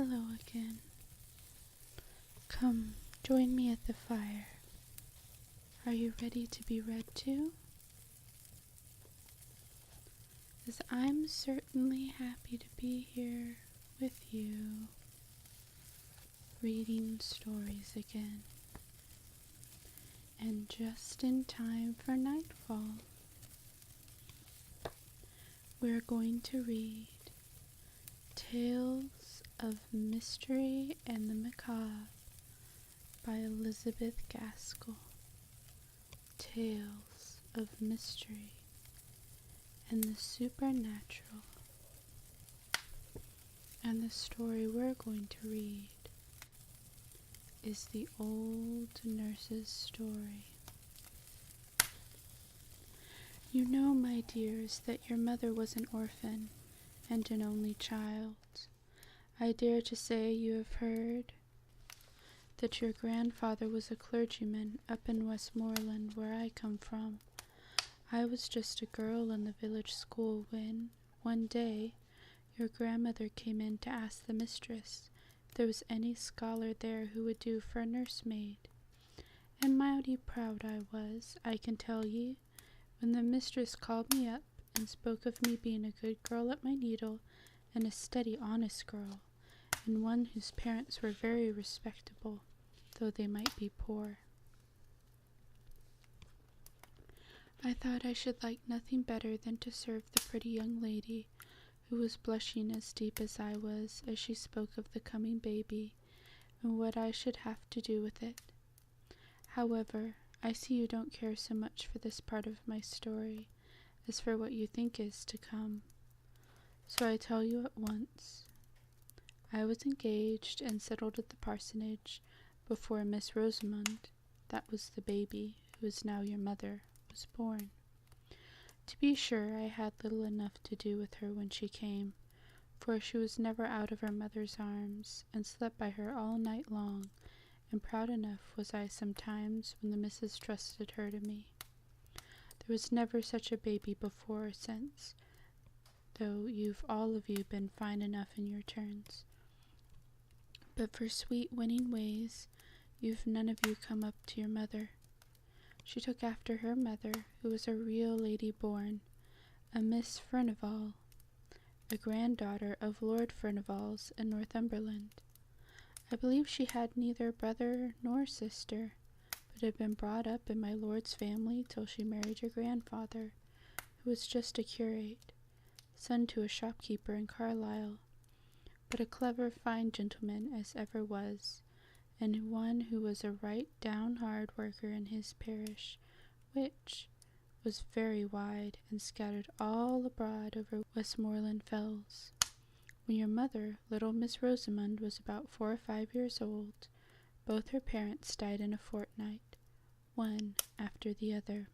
Hello again. Come, join me at the fire. Are you ready to be read to? As I'm certainly happy to be here with you, reading stories again. And just in time for nightfall, we're going to read Tales of Mystery and the Macabre by Elizabeth Gaskell. Tales of Mystery and the Supernatural. And the story we're going to read is the Old Nurse's Story. You know, my dears, that your mother was an orphan and an only child. I dare to say you have heard that your grandfather was a clergyman up in Westmoreland, where I come from. I was just a girl in the village school when, one day, your grandmother came in to ask the mistress if there was any scholar there who would do for a nursemaid. And mighty proud I was, I can tell ye, when the mistress called me up and spoke of me being a good girl at my needle and a steady, honest girl, and one whose parents were very respectable, though they might be poor. I thought I should like nothing better than to serve the pretty young lady, who was blushing as deep as I was as she spoke of the coming baby, and what I should have to do with it. However, I see you don't care so much for this part of my story as for what you think is to come. So I tell you at once. I was engaged and settled at the parsonage before Miss Rosamond, that was the baby, who is now your mother, was born. To be sure, I had little enough to do with her when she came, for she was never out of her mother's arms, and slept by her all night long, and proud enough was I sometimes when the missus trusted her to me. There was never such a baby before or since, though you've all of you been fine enough in your turns. But for sweet winning ways, you've none of you come up to your mother. She took after her mother, who was a real lady born, a Miss Furnivall, a granddaughter of Lord Furnivall's in Northumberland. I believe she had neither brother nor sister, but had been brought up in my lord's family till she married your grandfather, who was just a curate, son to a shopkeeper in Carlisle, but a clever, fine gentleman as ever was, and one who was a right down hard worker in his parish, which was very wide and scattered all abroad over Westmoreland fells. When your mother, little Miss Rosamond, was about 4 or 5 years old, both her parents died in a fortnight, one after the other.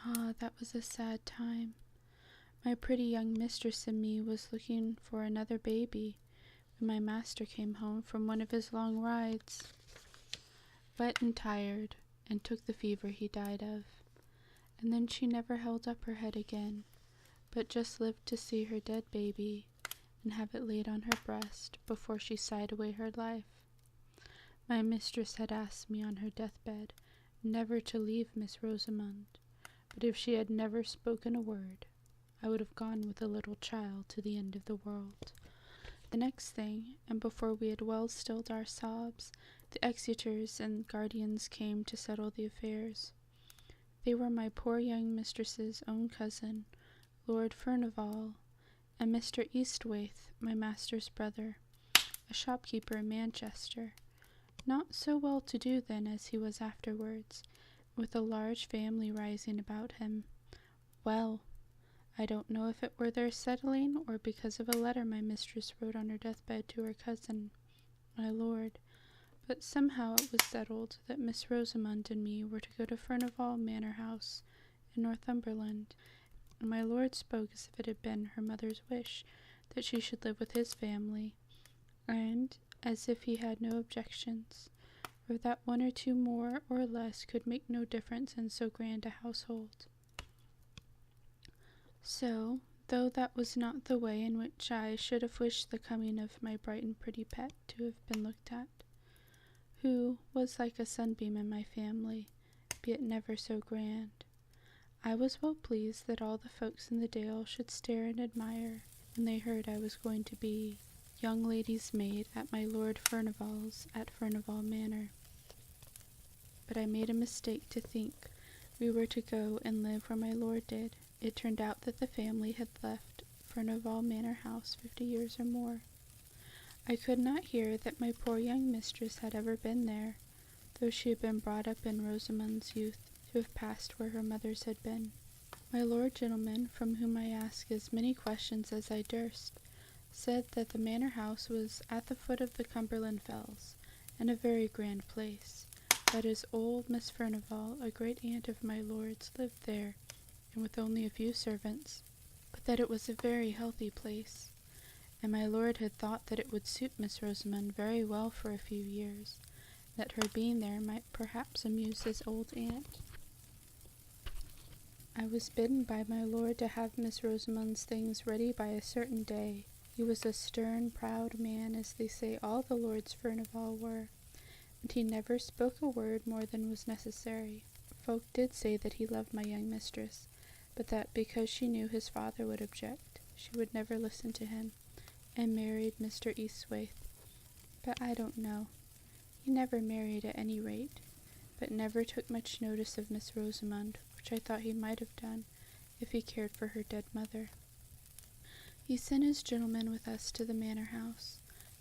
Ah, that was a sad time. My pretty young mistress and me was looking for another baby when my master came home from one of his long rides, wet and tired, and took the fever he died of. And then she never held up her head again, but just lived to see her dead baby and have it laid on her breast before she sighed away her life. My mistress had asked me on her deathbed never to leave Miss Rosamond, but if she had never spoken a word, I would have gone with the little child to the end of the world. The next thing, and before we had well stilled our sobs, the executors and guardians came to settle the affairs. They were my poor young mistress's own cousin, Lord Furnivall, and Mr. Eastwaith, my master's brother, a shopkeeper in Manchester, not so well to do then as he was afterwards, with a large family rising about him. Well, I don't know if it were their settling, or because of a letter my mistress wrote on her deathbed to her cousin, my lord, but somehow it was settled that Miss Rosamond and me were to go to Furnivall Manor House in Northumberland, and my lord spoke as if it had been her mother's wish that she should live with his family, and as if he had no objections, or that 1 or 2 more or less could make no difference in so grand a household. So though that was not the way in which I should have wished the coming of my bright and pretty pet to have been looked at, who was like a sunbeam in my family, be it never so grand. I was well pleased that all the folks in the dale should stare and admire when they heard I was going to be young lady's maid at my Lord Furnival's at Furnival Manor. But I made a mistake to think we were to go and live where my lord did. It turned out that the family had left Furnival Manor House 50 years or more. I could not hear that my poor young mistress had ever been there, though she had been brought up in Rosamond's youth to have passed where her mother's had been. My lord gentleman, from whom I asked as many questions as I durst, said that the manor house was at the foot of the Cumberland Fells, and a very grand place, that his old Miss Furnival, a great aunt of my lord's, lived there, and with only a few servants, but that it was a very healthy place, and my lord had thought that it would suit Miss Rosamond very well for a few years, that her being there might perhaps amuse his old aunt. I was bidden by my lord to have Miss Rosamond's things ready by a certain day. He was a stern, proud man, as they say all the lords Furnival were, and he never spoke a word more than was necessary. Folk did say that he loved my young mistress, but that because she knew his father would object, she would never listen to him, and married Mr. Eastwaite. But I don't know. He never married at any rate, but never took much notice of Miss Rosamond, which I thought he might have done, if he cared for her dead mother. He sent his gentleman with us to the manor house,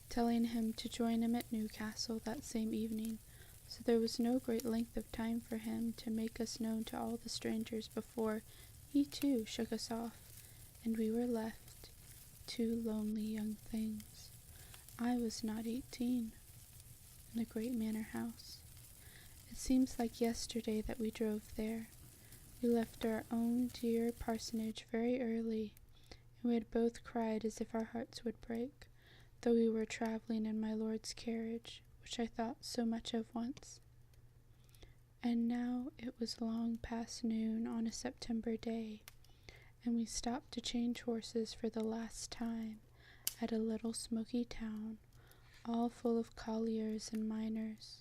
telling him to join him at Newcastle that same evening, so there was no great length of time for him to make us known to all the strangers before he too shook us off, and we were left, two lonely young things. I was not 18, in the great manor house. It seems like yesterday that we drove there. We left our own dear parsonage very early, and we had both cried as if our hearts would break, though we were traveling in my lord's carriage, which I thought so much of once. And now it was long past noon on a September day, and we stopped to change horses for the last time at a little smoky town, all full of colliers and miners.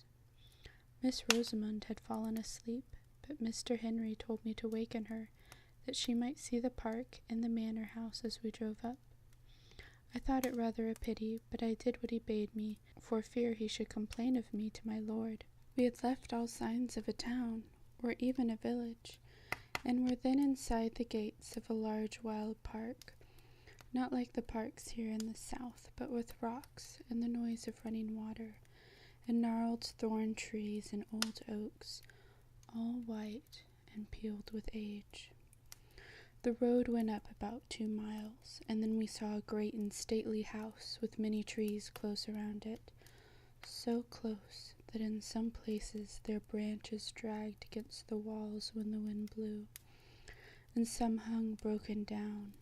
Miss Rosamond had fallen asleep, but Mr. Henry told me to waken her, that she might see the park and the manor house as we drove up. I thought it rather a pity, but I did what he bade me, for fear he should complain of me to my lord. We had left all signs of a town, or even a village, and were then inside the gates of a large wild park, not like the parks here in the south, but with rocks and the noise of running water, and gnarled thorn trees and old oaks, all white and peeled with age. The road went up about 2 miles, and then we saw a great and stately house with many trees close around it, so close that in some places their branches dragged against the walls when the wind blew, and some hung broken down,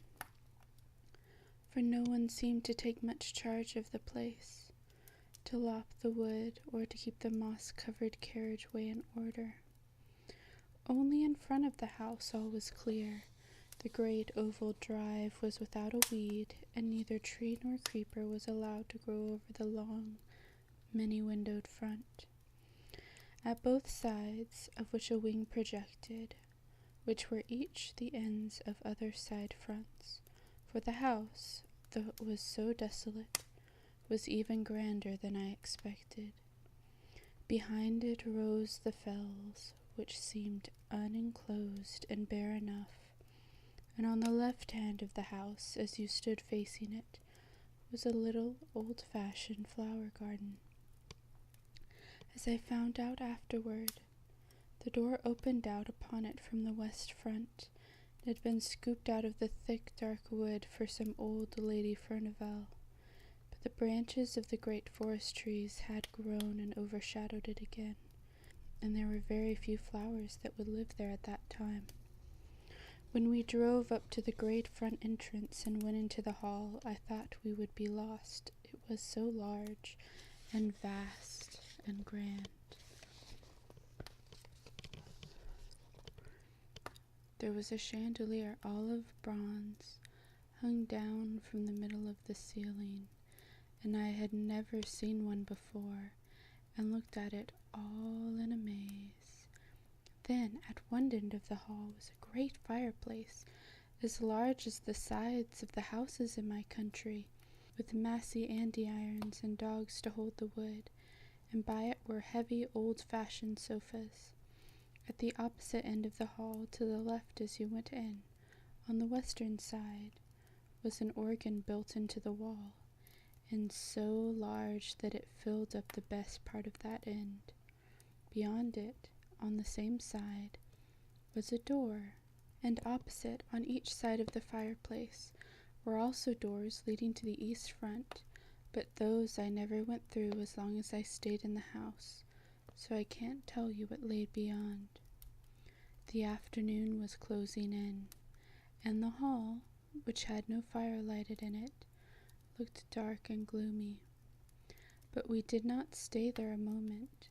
for no one seemed to take much charge of the place, to lop the wood or to keep the moss-covered carriageway in order. Only in front of the house all was clear. The great oval drive was without a weed, and neither tree nor creeper was allowed to grow over the long, many-windowed front, at both sides of which a wing projected, which were each the ends of other side fronts, for the house, though it was so desolate, was even grander than I expected. Behind it rose the fells, which seemed unenclosed and bare enough, and on the left hand of the house, as you stood facing it, was a little old-fashioned flower garden. As I found out afterward, the door opened out upon it from the west front. It had been scooped out of the thick, dark wood for some old Lady Furnival, but the branches of the great forest trees had grown and overshadowed it again, and there were very few flowers that would live there at that time. When we drove up to the great front entrance and went into the hall, I thought we would be lost. It was so large and vast and grand. There was a chandelier all of bronze, hung down from the middle of the ceiling, and I had never seen one before, and looked at it all in amaze. Then at one end of the hall was a great fireplace, as large as the sides of the houses in my country, with massy andirons and dogs to hold the wood, and by it were heavy old-fashioned sofas. At the opposite end of the hall, to the left as you went in, on the western side, was an organ built into the wall, and so large that it filled up the best part of that end. Beyond it, on the same side, was a door, and opposite, on each side of the fireplace, were also doors leading to the east front, but those I never went through as long as I stayed in the house, so I can't tell you what lay beyond. The afternoon was closing in, and the hall, which had no fire lighted in it, looked dark and gloomy. But we did not stay there a moment.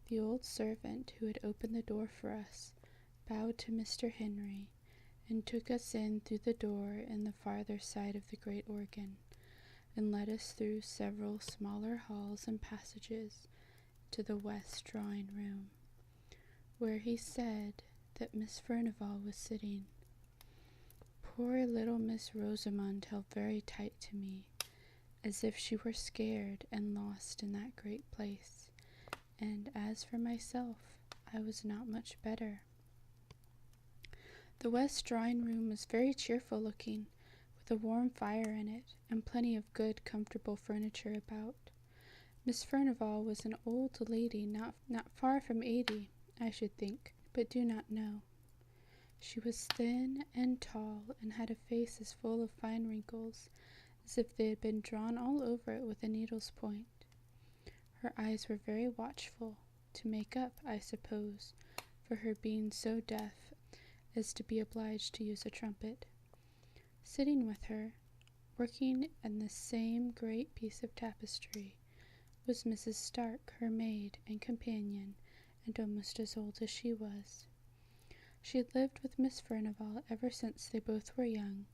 The old servant who had opened the door for us bowed to Mr. Henry, and took us in through the door in the farther side of the great organ, and led us through several smaller halls and passages to the west drawing-room, where he said that Miss Furnivall was sitting. Poor little Miss Rosamond held very tight to me, as if she were scared and lost in that great place, and as for myself, I was not much better. The west drawing-room was very cheerful looking, with a warm fire in it, and plenty of good, comfortable furniture about. Miss Furnivall was an old lady, not far from 80, I should think, but do not know. She was thin and tall, and had a face as full of fine wrinkles as if they had been drawn all over it with a needle's point. Her eyes were very watchful, to make up, I suppose, for her being so deaf as to be obliged to use a trumpet. Sitting with her, working in the same great piece of tapestry, was Mrs. Stark, her maid and companion, and almost as old as she was. She had lived with Miss Furnivall ever since they both were young,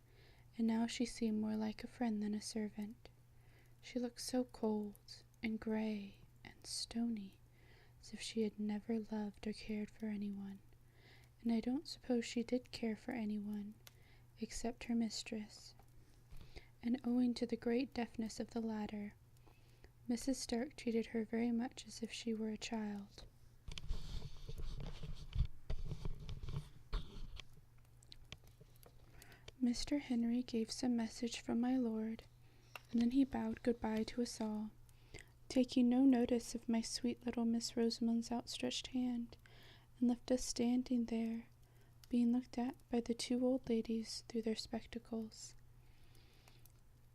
and now she seemed more like a friend than a servant. She looked so cold and gray and stony, as if she had never loved or cared for anyone, and I don't suppose she did care for anyone, except her mistress, and owing to the great deafness of the latter, Mrs. Stark treated her very much as if she were a child. Mr. Henry gave some message from my lord, and then he bowed good-bye to us all, taking no notice of my sweet little Miss Rosamond's outstretched hand, and left us standing there, being looked at by the two old ladies through their spectacles.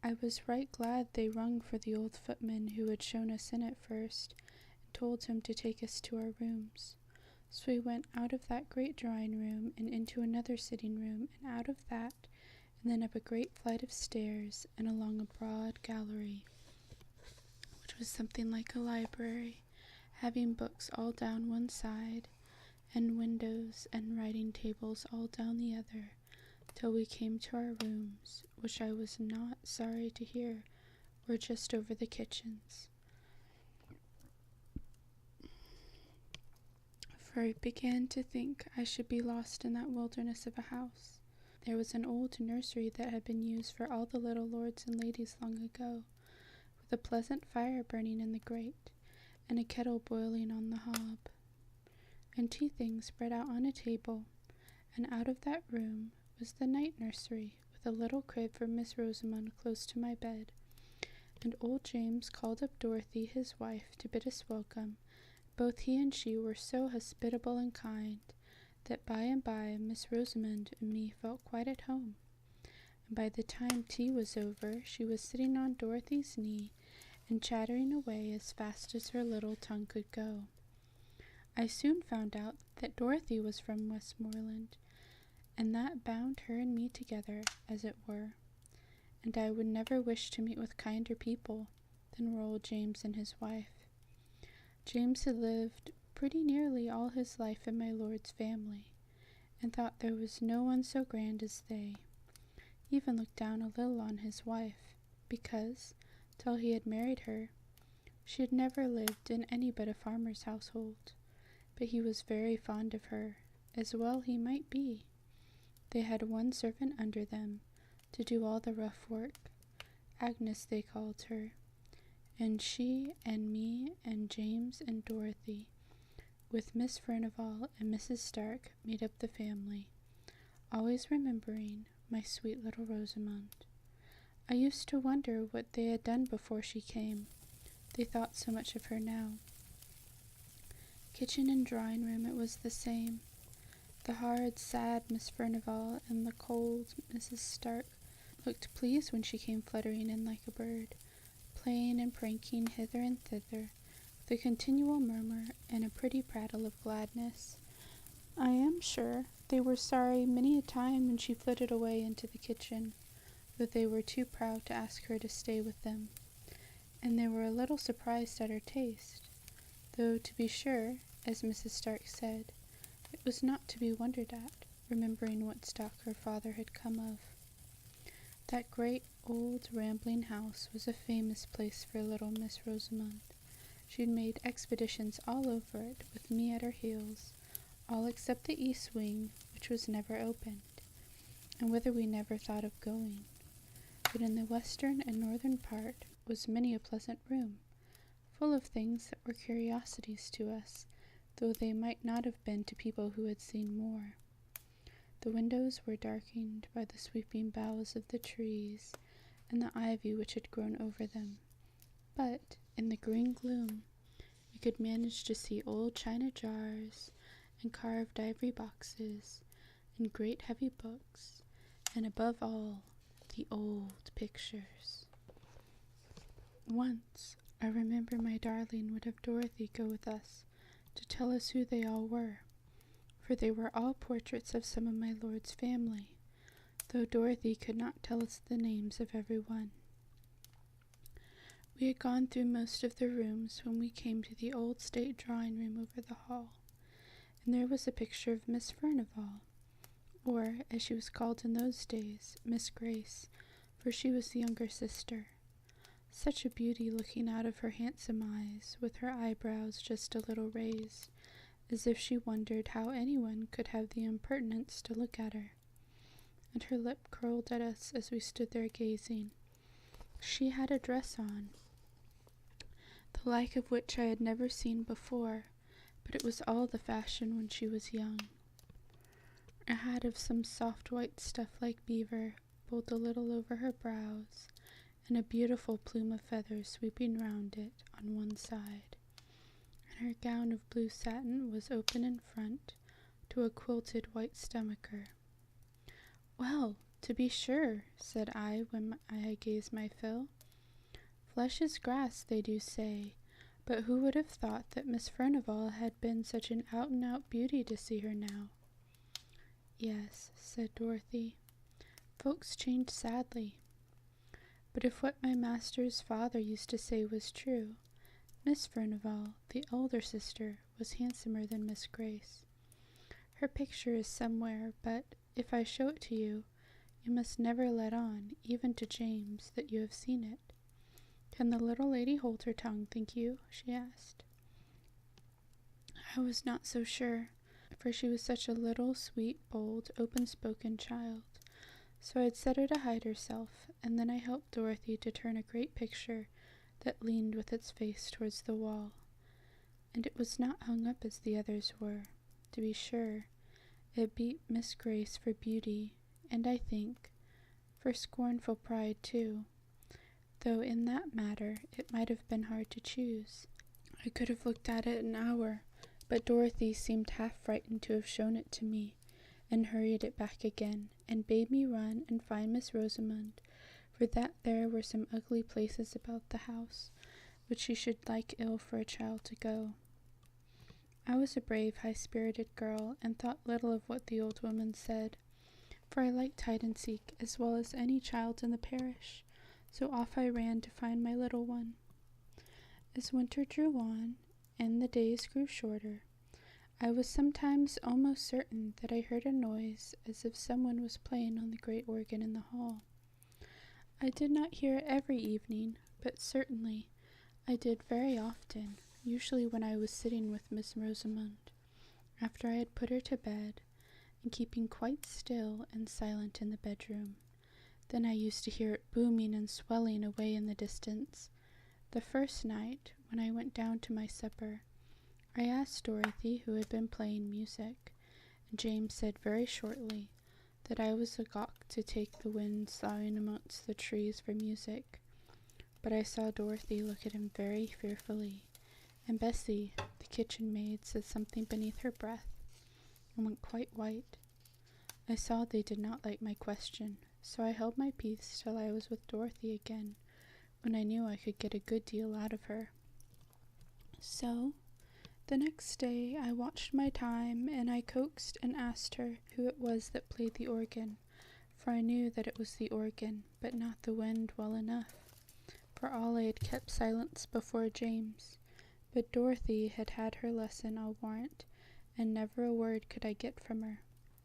I was right glad they rung for the old footman who had shown us in at first, and told him to take us to our rooms. So we went out of that great drawing-room, and into another sitting-room, and out of that, and then up a great flight of stairs, and along a broad gallery, which was something like a library, having books all down one side, and windows and writing tables all down the other, till we came to our rooms, which I was not sorry to hear were just over the kitchens. For I began to think I should be lost in that wilderness of a house. There was an old nursery that had been used for all the little lords and ladies long ago, with a pleasant fire burning in the grate, and a kettle boiling on the hob, and tea things spread out on a table, and out of that room was the night nursery, with a little crib for Miss Rosamond close to my bed, and old James called up Dorothy, his wife, to bid us welcome. Both he and she were so hospitable and kind, that by and by Miss Rosamond and me felt quite at home, and by the time tea was over, she was sitting on Dorothy's knee, and chattering away as fast as her little tongue could go. I soon found out that Dorothy was from Westmoreland, and that bound her and me together, as it were, and I would never wish to meet with kinder people than were old James and his wife. James had lived pretty nearly all his life in my lord's family, and thought there was no one so grand as they. even looked down a little on his wife, because, till he had married her, she had never lived in any but a farmer's household. But he was very fond of her, as well he might be. They had one servant under them, to do all the rough work. Agnes they called her, and she and me and James and Dorothy, with Miss Furnivall and Mrs. Stark, made up the family, always remembering my sweet little Rosamond. I used to wonder what they had done before she came. They thought so much of her now. Kitchen and drawing room, it was the same. The hard, sad Miss Furnivall and the cold Mrs. Stark looked pleased when she came fluttering in like a bird, playing and pranking hither and thither, with a continual murmur and a pretty prattle of gladness. I am sure they were sorry many a time when she flitted away into the kitchen, though they were too proud to ask her to stay with them, and they were a little surprised at her taste, though, to be sure, as Mrs. Stark said, it was not to be wondered at, remembering what stock her father had come of. That great old rambling house was a famous place for little Miss Rosamond. She'd made expeditions all over it, with me at her heels, all except the east wing, which was never opened, and whither we never thought of going. But in the western and northern part was many a pleasant room, full of things that were curiosities to us, though they might not have been to people who had seen more. The windows were darkened by the sweeping boughs of the trees and the ivy which had grown over them, but in the green gloom we could manage to see old china jars and carved ivory boxes and great heavy books, and above all, the old pictures. Once, I remember my darling would have Dorothy go with us to tell us who they all were, for they were all portraits of some of my lord's family, though Dorothy could not tell us the names of every one. We had gone through most of the rooms when we came to the old state drawing room over the hall, and there was a picture of Miss Furnivall, or, as she was called in those days, Miss Grace, for she was the younger sister. Such a beauty looking out of her handsome eyes, with her eyebrows just a little raised, as if she wondered how anyone could have the impertinence to look at her, and her lip curled at us as we stood there gazing. She had a dress on, the like of which I had never seen before, but it was all the fashion when she was young. A hat of some soft white stuff like beaver, pulled a little over her brows, and a beautiful plume of feathers sweeping round it on one side, and her gown of blue satin was open in front to a quilted white stomacher. "Well, to be sure," said I when I had gazed my fill. "Flesh is grass, they do say, but who would have thought that Miss Furnivall had been such an out-and-out beauty to see her now?" "Yes," said Dorothy, "folks change sadly. But if what my master's father used to say was true, Miss Furnivall, the elder sister, was handsomer than Miss Grace. Her picture is somewhere, but if I show it to you, you must never let on, even to James, that you have seen it. Can the little lady hold her tongue, think you?" she asked. I was not so sure, for she was such a little, sweet, bold, open-spoken child. So I had set her to hide herself, and then I helped Dorothy to turn a great picture that leaned with its face towards the wall, and it was not hung up as the others were. To be sure, it beat Miss Grace for beauty, and I think, for scornful pride too, though in that matter it might have been hard to choose. I could have looked at it an hour, but Dorothy seemed half frightened to have shown it to me, and hurried it back again, and bade me run and find Miss Rosamond, for that there were some ugly places about the house, which she should like ill for a child to go. I was a brave, high-spirited girl, and thought little of what the old woman said, for I liked hide-and-seek as well as any child in the parish, so off I ran to find my little one. As winter drew on, and the days grew shorter, I was sometimes almost certain that I heard a noise as if someone was playing on the great organ in the hall. I did not hear it every evening, but certainly I did very often, usually when I was sitting with Miss Rosamond, after I had put her to bed, and keeping quite still and silent in the bedroom. Then I used to hear it booming and swelling away in the distance. The first night, when I went down to my supper, I asked Dorothy who had been playing music, and James said very shortly that I was a gawk to take the wind soughing amongst the trees for music. But I saw Dorothy look at him very fearfully, and Bessie, the kitchen maid, said something beneath her breath, and went quite white. I saw they did not like my question, so I held my peace till I was with Dorothy again, when I knew I could get a good deal out of her. So, the next day I watched my time, and I coaxed and asked her who it was that played the organ, for I knew that it was the organ, but not the wind well enough. For all I had kept silence before James, but Dorothy had had her lesson, I'll warrant, and never a word could I get from her.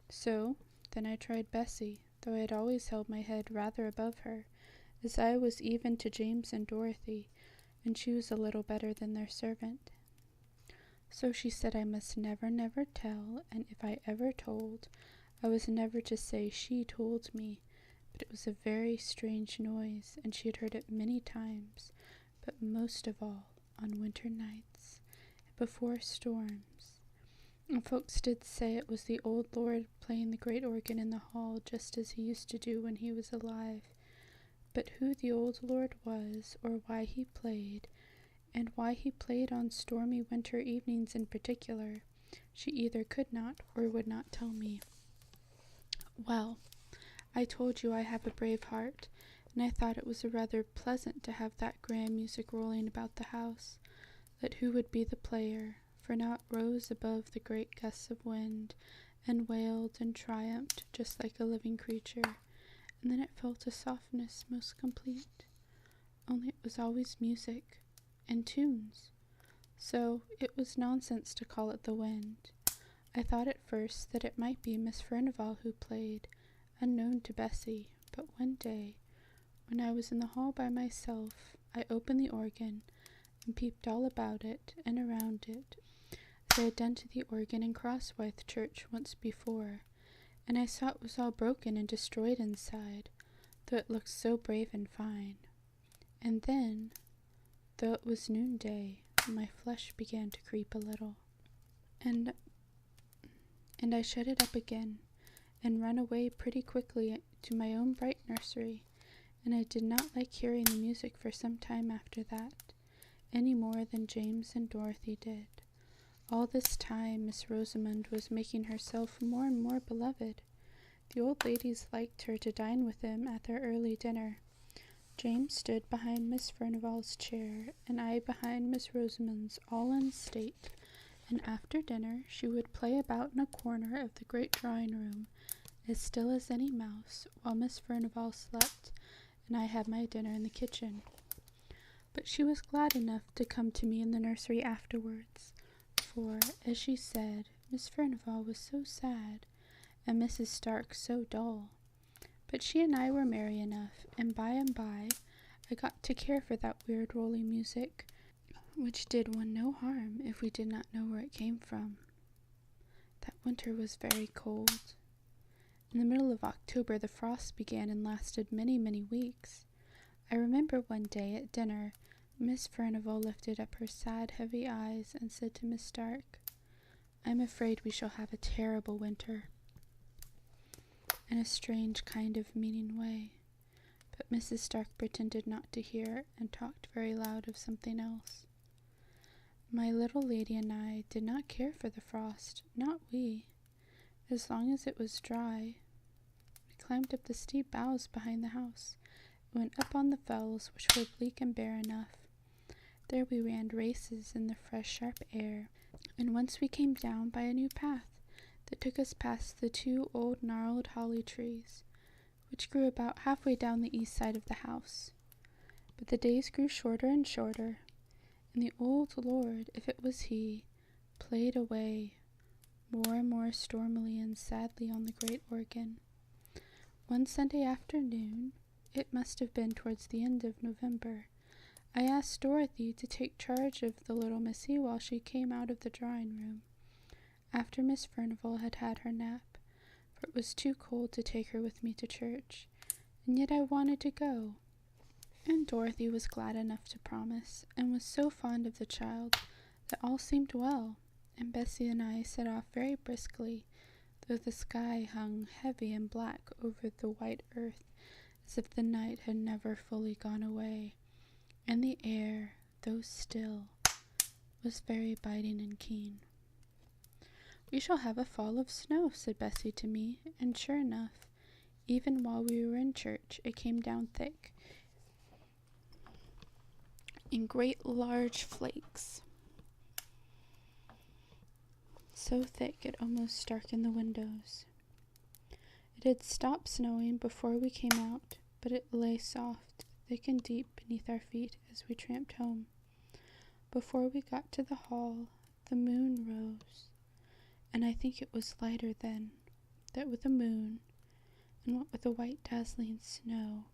So, then I tried Bessie, though I had always held my head rather above her, as I was even to James and Dorothy, and she was a little better than their servant. So she said I must never tell, and if I ever told, I was never to say she told me, but it was a very strange noise, and she had heard it many times, but most of all on winter nights, and before storms. And folks did say it was the old lord playing the great organ in the hall, just as he used to do when he was alive. But who the old lord was, or why he played, and why he played on stormy winter evenings in particular, she either could not or would not tell me. Well, I told you I have a brave heart, and I thought it was rather pleasant to have that grand music rolling about the house. Let who would be the player, for now it rose above the great gusts of wind, and wailed and triumphed just like a living creature, and then it fell to softness most complete. Only it was always music, and tunes, so it was nonsense to call it the wind. I thought at first that it might be Miss Furnivall who played, unknown to Bessie, but one day, when I was in the hall by myself, I opened the organ, and peeped all about it and around it, as I had done to the organ in Crosswythe Church once before, and I saw it was all broken and destroyed inside, though it looked so brave and fine. And then, though it was noonday, my flesh began to creep a little, and I shut it up again, and ran away pretty quickly to my own bright nursery, and I did not like hearing the music for some time after that, any more than James and Dorothy did. All this time Miss Rosamond was making herself more and more beloved. The old ladies liked her to dine with them at their early dinner. James stood behind Miss Furnivall's chair, and I behind Miss Rosamond's, all in state, and after dinner she would play about in a corner of the great drawing-room, as still as any mouse, while Miss Furnivall slept, and I had my dinner in the kitchen. But she was glad enough to come to me in the nursery afterwards, for, as she said, Miss Furnivall was so sad, and Mrs. Stark so dull. But she and I were merry enough, and by I got to care for that weird rolling music, which did one no harm if we did not know where it came from. That winter was very cold. In the middle of October the frost began and lasted many weeks. I remember one day at dinner, Miss Furnivall lifted up her sad, heavy eyes and said to Miss Stark, "I'm afraid we shall have a terrible winter," in a strange kind of meaning way. But Mrs. Stark pretended not to hear, and talked very loud of something else. My little lady and I did not care for the frost, not we. As long as it was dry, we climbed up the steep boughs behind the house, and went up on the fells, which were bleak and bare enough. There we ran races in the fresh, sharp air, and once we came down by a new path that took us past the 2 old gnarled holly trees, which grew about halfway down the east side of the house. But the days grew shorter and shorter, and the old lord, if it was he, played away, more and more stormily and sadly on the great organ. One Sunday afternoon, it must have been towards the end of November, I asked Dorothy to take charge of the little missy while she came out of the drawing room, after Miss Furnivall had had her nap, for it was too cold to take her with me to church, and yet I wanted to go. And Dorothy was glad enough to promise, and was so fond of the child that all seemed well, and Bessie and I set off very briskly, though the sky hung heavy and black over the white earth, as if the night had never fully gone away, and the air, though still, was very biting and keen. "We shall have a fall of snow," said Bessie to me, and sure enough, even while we were in church, it came down thick, in great large flakes, so thick it almost darkened the windows. It had stopped snowing before we came out, but it lay soft, thick and deep beneath our feet as we tramped home. Before we got to the hall, the moon rose, and I think it was lighter then, that with the moon, and what with the white dazzling snow,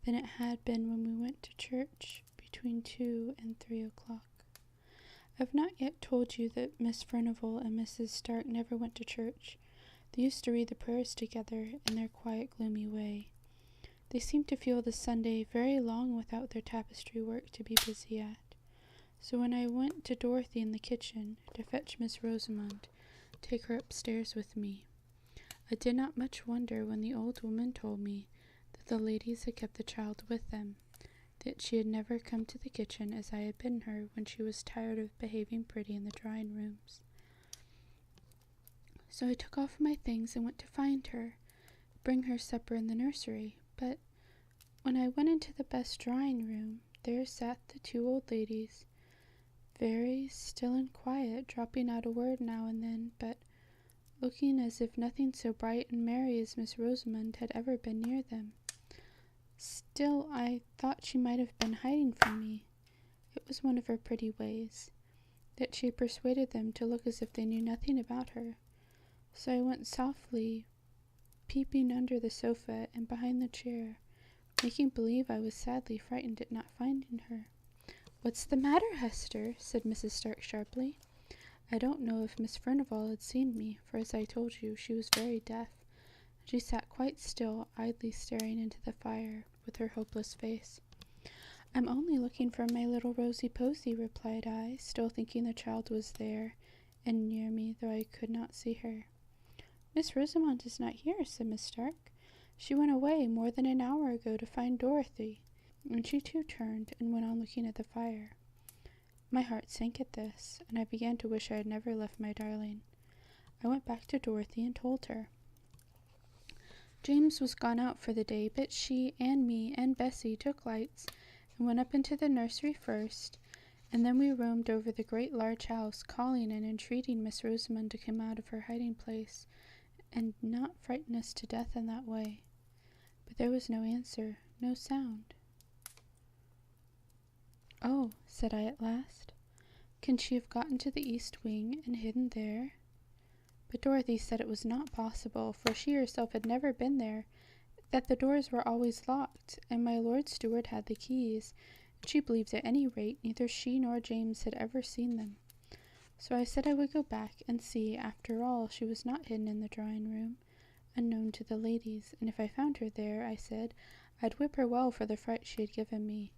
than it had been when we went to church between 2 and 3 o'clock. I've not yet told you that Miss Furnivall and Mrs. Stark never went to church. They used to read the prayers together in their quiet, gloomy way. They seemed to feel the Sunday very long without their tapestry work to be busy at. So when I went to Dorothy in the kitchen to fetch Miss Rosamond, take her upstairs with me, I did not much wonder when the old woman told me that the ladies had kept the child with them, that she had never come to the kitchen as I had bidden her when she was tired of behaving pretty in the drawing rooms. So I took off my things and went to find her, bring her supper in the nursery, but when I went into the best drawing room, there sat the 2 old ladies, very still and quiet, dropping out a word now and then, but looking as if nothing so bright and merry as Miss Rosamond had ever been near them. Still, I thought she might have been hiding from me. It was one of her pretty ways, that she had persuaded them to look as if they knew nothing about her. So I went softly, peeping under the sofa and behind the chair, making believe I was sadly frightened at not finding her. "What's the matter, Hester?" said Mrs. Stark sharply. I don't know if Miss Furnivall had seen me, for as I told you, she was very deaf. She sat quite still, idly staring into the fire, with her hopeless face. "I'm only looking for my little Rosy Posy," replied I, still thinking the child was there, and near me, though I could not see her. "Miss Rosamond is not here," said Miss Stark. "She went away more than an hour ago to find Dorothy," and she too turned and went on looking at the fire. My heart sank at this, and I began to wish I had never left my darling. I went back to Dorothy and told her. James was gone out for the day, but she and me and Bessie took lights and went up into the nursery first, and then we roamed over the great large house, calling and entreating Miss Rosamond to come out of her hiding place, and not frighten us to death in that way. But there was no answer, no sound. "Oh," said I at last, "can she have gotten to the east wing and hidden there?" But Dorothy said it was not possible, for she herself had never been there, that the doors were always locked, and my Lord Steward had the keys, and she believed at any rate neither she nor James had ever seen them. So I said I would go back and see. After all, she was not hidden in the drawing room, unknown to the ladies, and if I found her there, I said, I'd whip her well for the fright she had given me,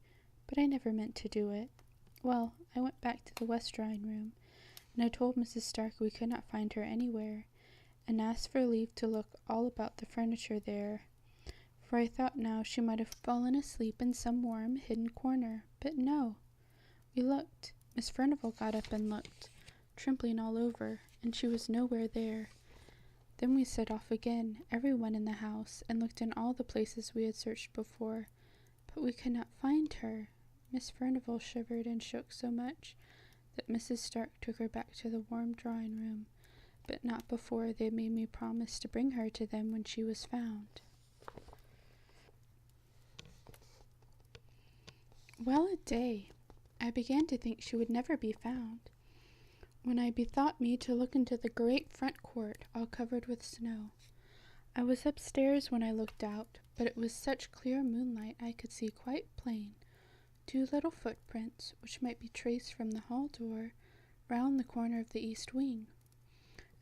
but I never meant to do it. Well, I went back to the west drawing room, and I told Mrs. Stark we could not find her anywhere, and asked for leave to look all about the furniture there, for I thought now she might have fallen asleep in some warm, hidden corner. But no. We looked. Miss Furnivall got up and looked, trembling all over, and she was nowhere there. Then we set off again, everyone in the house, and looked in all the places we had searched before, but we could not find her. Miss Furnivall shivered and shook so much that Mrs. Stark took her back to the warm drawing room, but not before they made me promise to bring her to them when she was found. Well a day! I began to think she would never be found. when I bethought me to look into the great front court, all covered with snow. I was upstairs when I looked out, but it was such clear moonlight I could see quite plain 2 little footprints, which might be traced from the hall door round the corner of the east wing.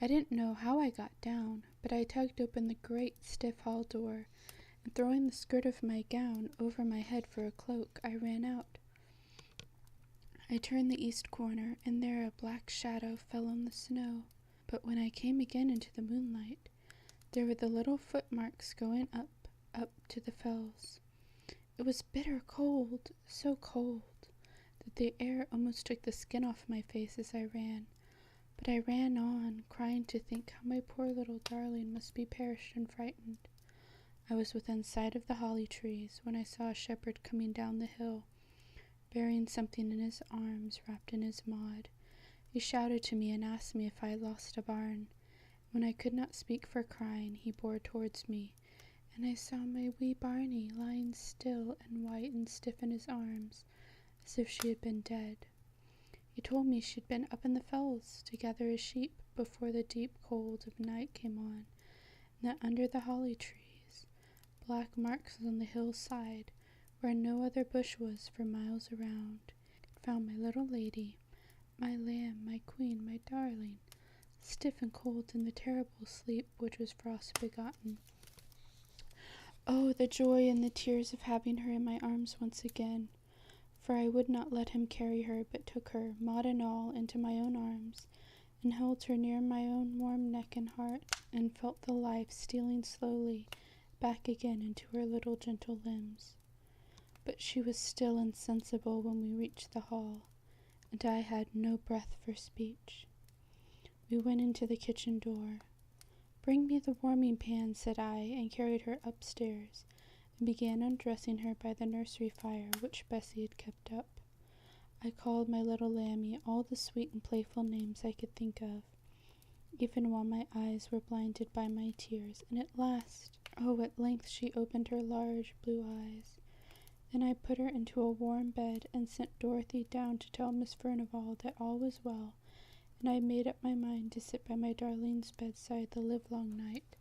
I didn't know how I got down, but I tugged open the great stiff hall door, and throwing the skirt of my gown over my head for a cloak, I ran out. I turned the east corner, and there a black shadow fell on the snow. But when I came again into the moonlight, there were the little footmarks going up to the fells. It was bitter cold, so cold, that the air almost took the skin off my face as I ran. But I ran on, crying to think how my poor little darling must be perished and frightened. I was within sight of the holly trees when I saw a shepherd coming down the hill, bearing something in his arms wrapped in his maud. He shouted to me and asked me if I had lost a barn. When I could not speak for crying, he bore towards me, and I saw my wee Barney lying still and white and stiff in his arms, as if she had been dead. He told me she'd been up in the fells to gather his sheep before the deep cold of night came on, and that under the holly trees, black marks on the hillside, where no other bush was for miles around, found my little lady, my lamb, my queen, my darling, stiff and cold in the terrible sleep which was frost begotten. Oh, the joy and the tears of having her in my arms once again! For I would not let him carry her, but took her, Maud and all, into my own arms, and held her near my own warm neck and heart, and felt the life stealing slowly back again into her little gentle limbs. But she was still insensible when we reached the hall, and I had no breath for speech. We went into the kitchen door. "Bring me the warming pan," said I, and carried her upstairs, and began undressing her by the nursery fire which Bessie had kept up. I called my little Lammy all the sweet and playful names I could think of, even while my eyes were blinded by my tears, and at length she opened her large blue eyes. Then I put her into a warm bed, and sent Dorothy down to tell Miss Furnivall that all was well, and I made up my mind to sit by my darling's bedside the livelong night,